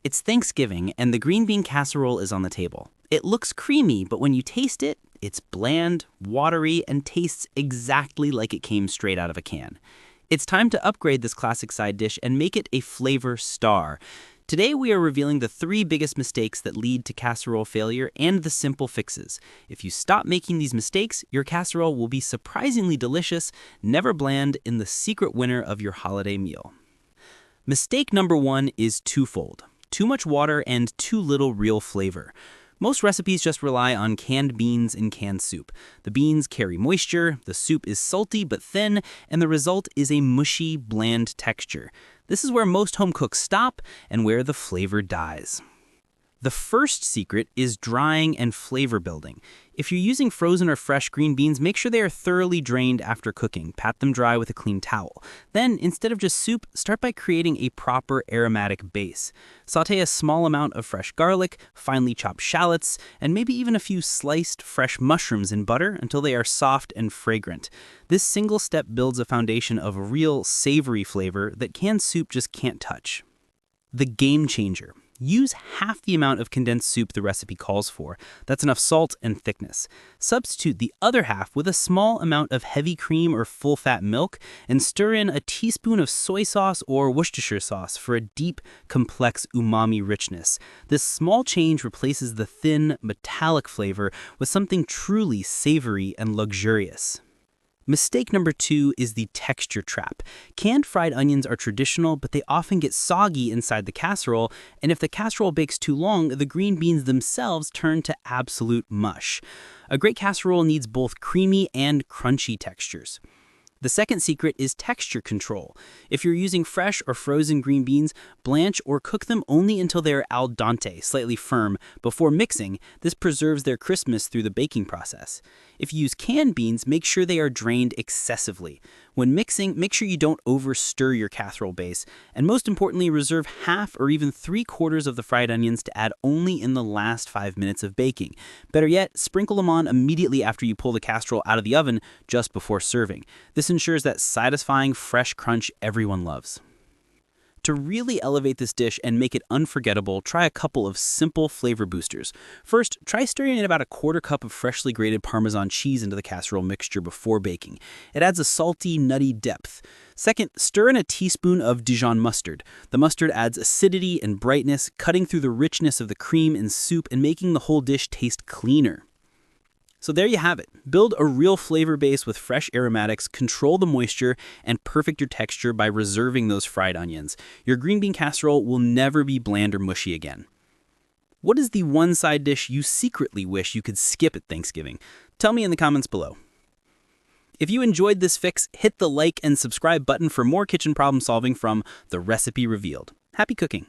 It's Thanksgiving, and the green bean casserole is on the table. It looks creamy, but when you taste it, it's bland, watery, and tastes exactly like it came straight out of a can. It's time to upgrade this classic side dish and make it a flavor star. Today we are revealing the 3 biggest mistakes that lead to casserole failure and the simple fixes. If you stop making these mistakes, your casserole will be surprisingly delicious, never bland, and the secret winner of your holiday meal. Mistake number 1 is twofold. Too much water and too little real flavor. Most recipes just rely on canned beans and canned soup. The beans carry moisture, the soup is salty but thin, and the result is a mushy, bland texture. This is where most home cooks stop and where the flavor dies. The first secret is drying and flavor building. If you're using frozen or fresh green beans, make sure they are thoroughly drained after cooking. Pat them dry with a clean towel. Then, instead of just soup, start by creating a proper aromatic base. Sauté a small amount of fresh garlic, finely chopped shallots, and maybe even a few sliced fresh mushrooms in butter until they are soft and fragrant. This single step builds a foundation of a real savory flavor that canned soup just can't touch. The game changer. Use half the amount of condensed soup the recipe calls for. That's enough salt and thickness. Substitute the other half with a small amount of heavy cream or full-fat milk and stir in a teaspoon of soy sauce or Worcestershire sauce for a deep, complex umami richness. This small change replaces the thin, metallic flavor with something truly savory and luxurious. Mistake number 2 is the texture trap. Canned fried onions are traditional, but they often get soggy inside the casserole, and if the casserole bakes too long, the green beans themselves turn to absolute mush. A great casserole needs both creamy and crunchy textures. The second secret is texture control. If you're using fresh or frozen green beans, blanch or cook them only until they are al dente, slightly firm, before mixing. This preserves their crispness through the baking process. If you use canned beans, make sure they are drained excessively. When mixing, make sure you don't over-stir your casserole base, and most importantly, reserve half or even 3/4 of the fried onions to add only in the last 5 minutes of baking. Better yet, sprinkle them on immediately after you pull the casserole out of the oven, just before serving. This ensures that satisfying, fresh crunch everyone loves. To really elevate this dish and make it unforgettable, try a couple of simple flavor boosters. First, try stirring in about a 1/4 cup of freshly grated Parmesan cheese into the casserole mixture before baking. It adds a salty, nutty depth. Second, stir in a teaspoon of Dijon mustard. The mustard adds acidity and brightness, cutting through the richness of the cream and soup and making the whole dish taste cleaner. So there you have it. Build a real flavor base with fresh aromatics, control the moisture, and perfect your texture by reserving those fried onions. Your green bean casserole will never be bland or mushy again. What is the one side dish you secretly wish you could skip at Thanksgiving? Tell me in the comments below. If you enjoyed this fix, hit the like and subscribe button for more kitchen problem solving from The Recipe Revealed. Happy cooking!